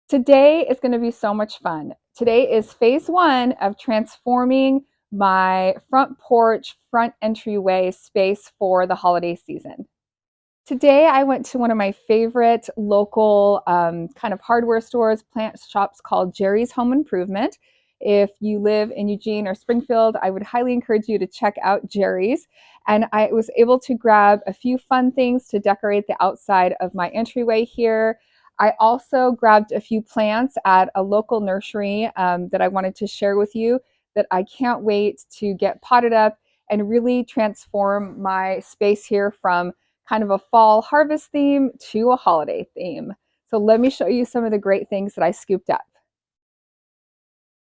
Today is going to be so much fun. Today is phase one of transforming my front porch, front entryway space for the holiday season. Today, I went to one of my favorite local kind of hardware stores, plant shops called Jerry's Home Improvement. If you live in Eugene or Springfield, I would highly encourage you to check out Jerry's. And I was able to grab a few fun things to decorate the outside of my entryway here. I also grabbed a few plants at a local nursery that I wanted to share with you that I can't wait to get potted up and really transform my space here from kind of a fall harvest theme to a holiday theme. So let me show you some of the great things that I scooped up.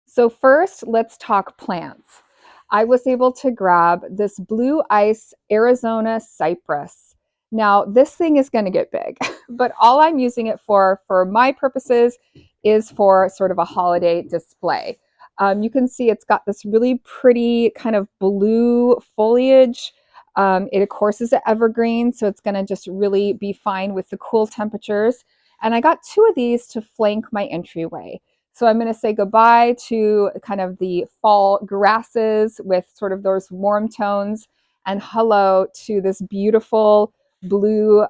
So first, let's talk plants. I was able to grab this blue ice Arizona cypress. Now, this thing is going to get big, but all I'm using it for my purposes, is for sort of a holiday display. You can see it's got this really pretty kind of blue foliage. It, of course, is an evergreen, so it's going to just really be fine with the cool temperatures. And I got two of these to flank my entryway. So I'm going to say goodbye to kind of the fall grasses with sort of those warm tones, and hello to this beautiful blue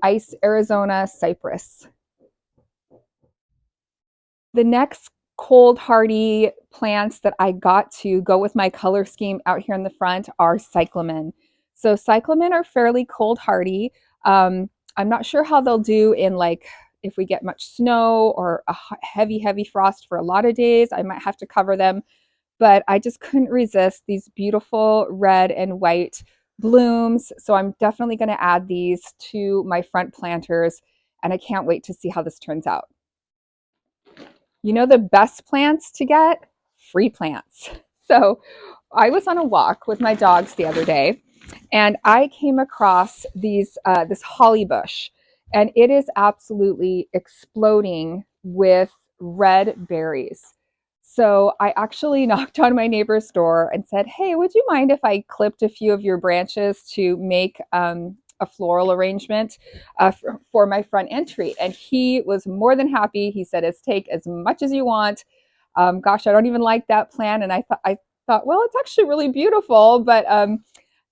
ice Arizona cypress. The next cold hardy plants that I got to go with my color scheme out here in the front are cyclamen. So cyclamen are fairly cold hardy. I'm not sure how they'll do in, like, if we get much snow or a heavy frost for a lot of days. I might have to cover them, but I just couldn't resist these beautiful red and white blooms. So I'm definitely going to add these to my front planters, and I can't wait to see how this turns out. You know the best plants to get? Free plants. So I was on a walk with my dogs the other day, and I came across this holly bush, and it is absolutely exploding with red berries. So I actually knocked on my neighbor's door and said, "Hey, would you mind if I clipped a few of your branches to make a floral arrangement for my front entry?" And he was more than happy. He said, "It's take as much as you want." Gosh, I don't even like that plant, and I thought, well, it's actually really beautiful, but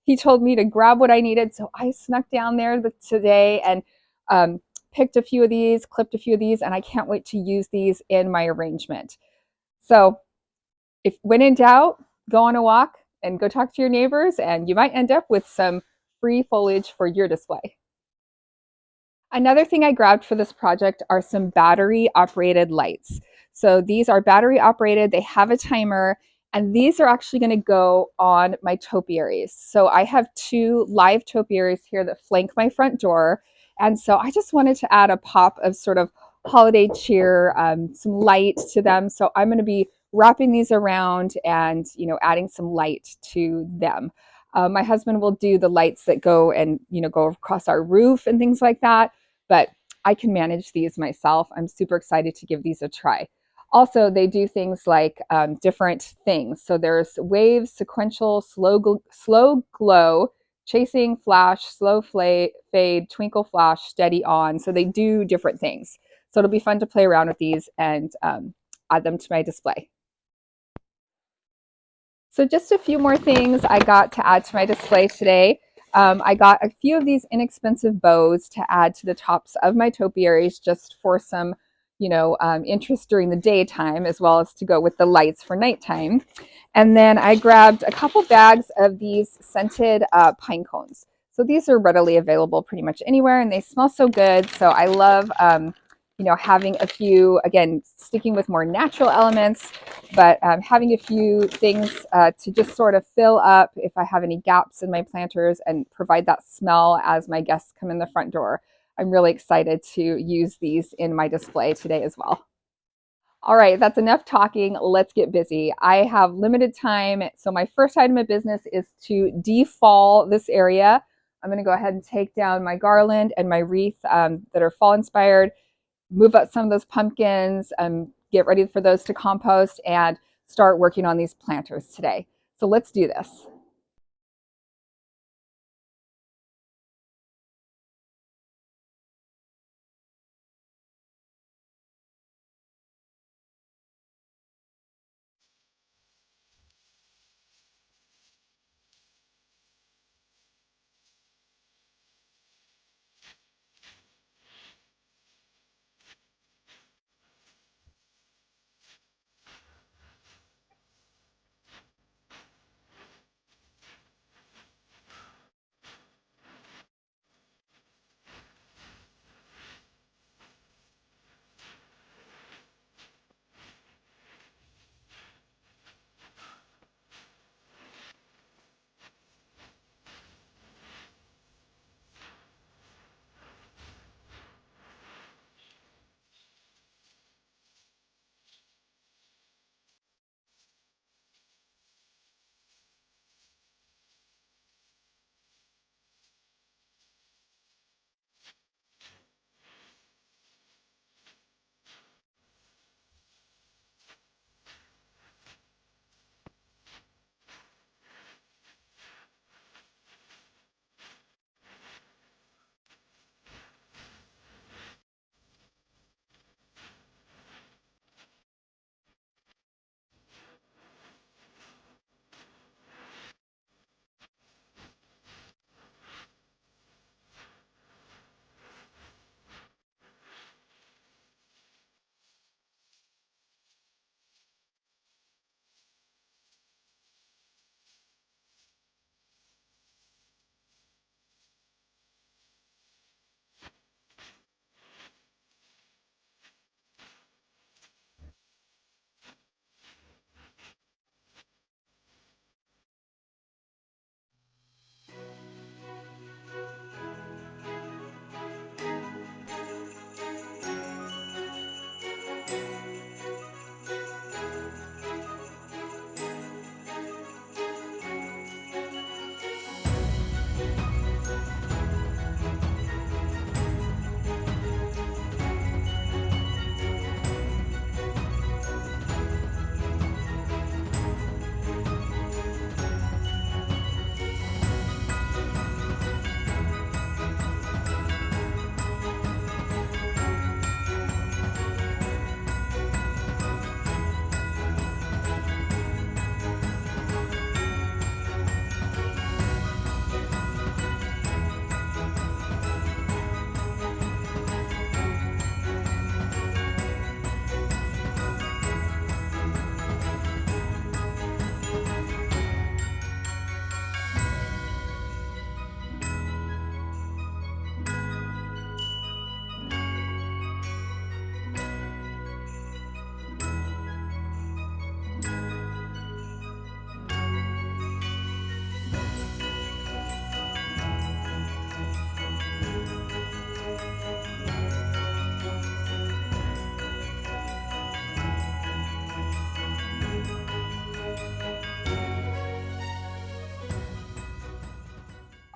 he told me to grab what I needed, so I snuck down there today and picked a few of these, clipped a few of these, and I can't wait to use these in my arrangement. So if when in doubt, go on a walk and go talk to your neighbors, and you might end up with some free foliage for your display. Another thing I grabbed for this project are some battery operated lights. So these are battery operated, they have a timer, and these are actually going to go on my topiaries. So I have two live topiaries here that flank my front door. And so I just wanted to add a pop of sort of holiday cheer, some light to them. So I'm going to be wrapping these around and, adding some light to them. My husband will do the lights that go and, go across our roof and things like that, but I can manage these myself. I'm super excited to give these a try. Also, they do things like different things. So there's waves, sequential, slow glow, chasing, flash, slow fade, twinkle, flash, steady on. So they do different things. So it'll be fun to play around with these and add them to my display. So just a few more things I got to add to my display today. I got a few of these inexpensive bows to add to the tops of my topiaries, just for some, interest during the daytime, as well as to go with the lights for nighttime. And then I grabbed a couple bags of these scented pine cones. So these are readily available pretty much anywhere, and they smell so good. So I love, having a few, again, sticking with more natural elements, but having a few things to just sort of fill up if I have any gaps in my planters and provide that smell as my guests come in the front door. I'm really excited to use these in my display today as well. All right, that's enough talking. Let's get busy. I have limited time, so my first item of business is to defall this area. I'm going to go ahead and take down my garland and my wreath that are fall inspired, move up some of those pumpkins, get ready for those to compost, and start working on these planters today. So let's do this.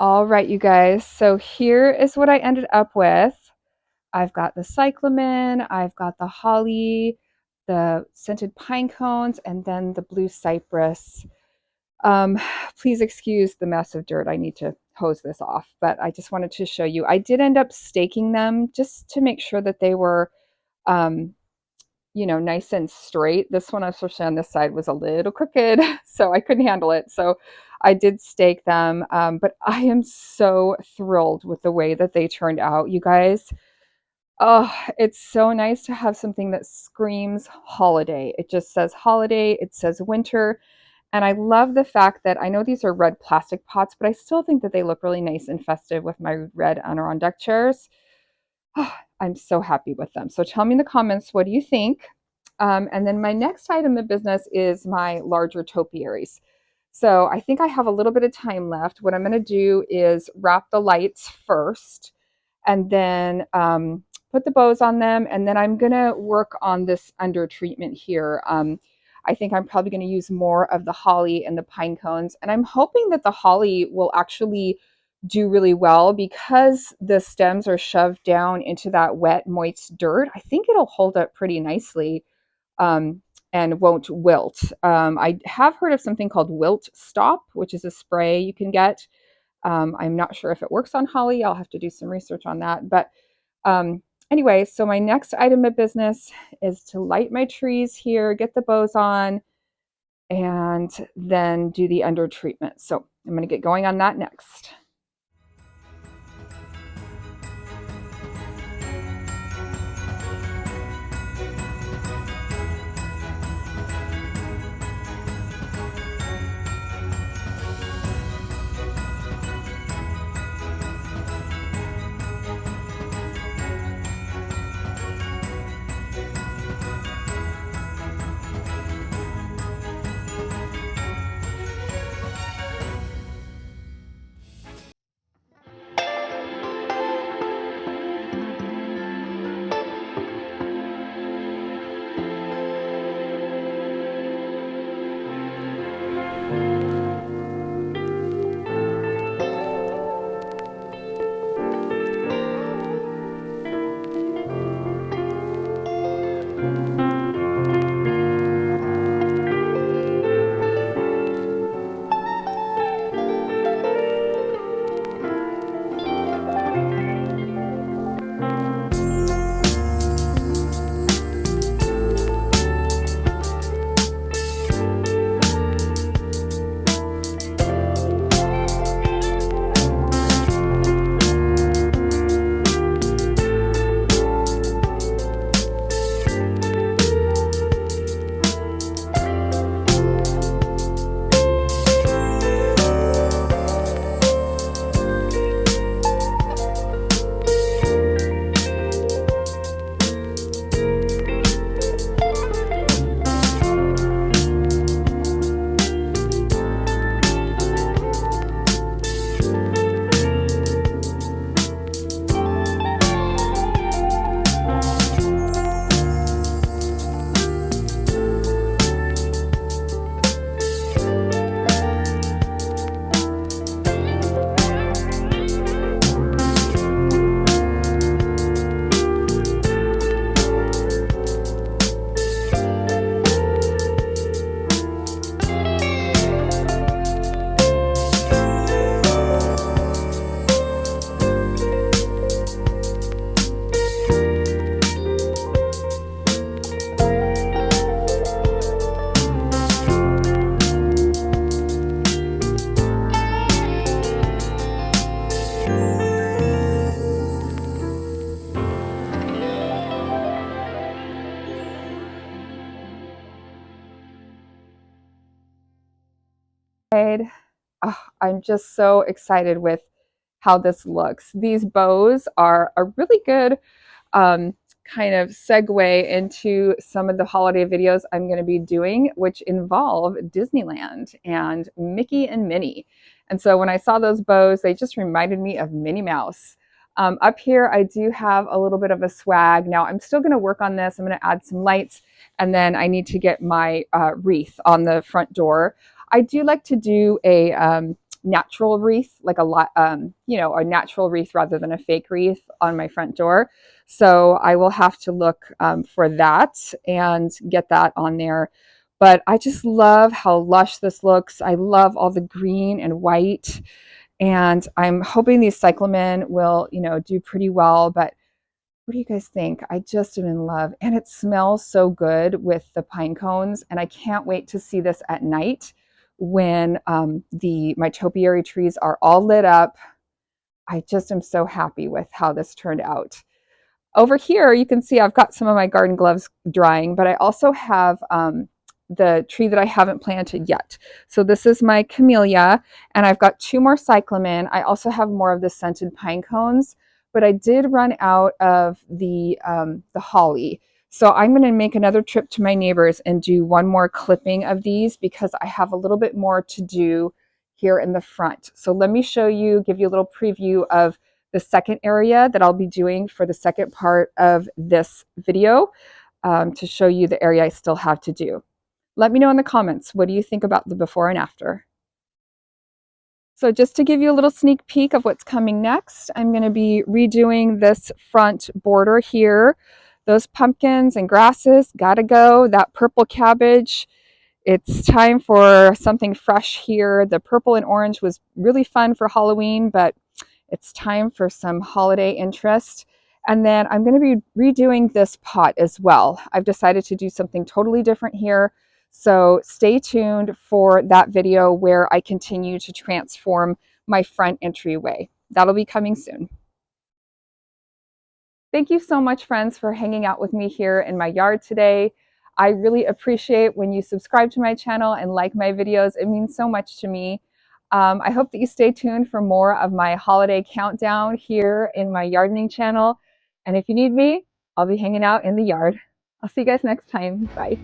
All right, you guys. So here is what I ended up with. I've got the cyclamen, I've got the holly, the scented pine cones, and then the blue cypress. Um, Please excuse the mess of dirt. I need to hose this off, but I just wanted to show you. I did end up staking them just to make sure that they were, um, nice and straight. This one, especially on this side, was a little crooked, so I couldn't handle it. So I did stake them, but I am so thrilled with the way that they turned out, you guys. Oh, it's so nice to have something that screams holiday. It just says holiday, it says winter, and I love the fact that I know these are red plastic pots, but I still think that they look really nice and festive with my red Adirondack chairs. Oh, I'm so happy with them. So tell me in the comments, what do you think? And then my next item of business is my larger topiaries. So I think I have a little bit of time left. What I'm going to do is wrap the lights first and then put the bows on them. And then I'm going to work on this under treatment here. I think I'm probably going to use more of the holly and the pine cones. And I'm hoping that the holly will actually do really well because the stems are shoved down into that wet, moist dirt. I think it'll hold up pretty nicely um, and won't wilt. I have heard of something called Wilt Stop, which is a spray you can get. I'm not sure if it works on holly. I'll have to do some research on that. But anyway, so my next item of business is to light my trees here, get the bows on, and then do the under treatment. So I'm going to get going on that next. Oh, I'm just so excited with how this looks. These bows are a really good um, kind of segue into some of the holiday videos I'm going to be doing, which involve Disneyland and Mickey and Minnie. And so when I saw those bows, they just reminded me of Minnie Mouse. Up here, I do have a little bit of a swag. Now, I'm still going to work on this. I'm going to add some lights, and then I need to get my wreath on the front door. I do like to do natural wreath, like a lot, you know, a natural wreath rather than a fake wreath on my front door. So I will have to look for that and get that on there. But I just love how lush this looks. I love all the green and white, and I'm hoping these cyclamen will, you know, do pretty well. But what do you guys think? I just am in love, and it smells so good with the pine cones, and I can't wait to see this at night when my topiary trees are all lit up. I just am so happy with how this turned out. Over here, you can see I've got some of my garden gloves drying, but I also have the tree that I haven't planted yet. So this is my camellia, and I've got 2 more cyclamen. I also have more of the scented pine cones, but I did run out of the holly. So I'm going to make another trip to my neighbors and do 1 more clipping of these because I have a little bit more to do here in the front. So let me show you, give you a little preview of the second area that I'll be doing for the second part of this video to show you the area I still have to do. Let me know in the comments, what do you think about the before and after? So just to give you a little sneak peek of what's coming next, I'm going to be redoing this front border here. Those pumpkins and grasses gotta go. That purple cabbage, it's time for something fresh here. The purple and orange was really fun for Halloween, but it's time for some holiday interest. And then I'm going to be redoing this pot as well. I've decided to do something totally different here. So stay tuned for that video where I continue to transform my front entryway. That'll be coming soon. Thank you so much, friends, for hanging out with me here in my yard today. I really appreciate when you subscribe to my channel and like my videos. It means so much to me. I hope that you stay tuned for more of my holiday countdown here in my gardening channel. And if you need me, I'll be hanging out in the yard. I'll see you guys next time. Bye.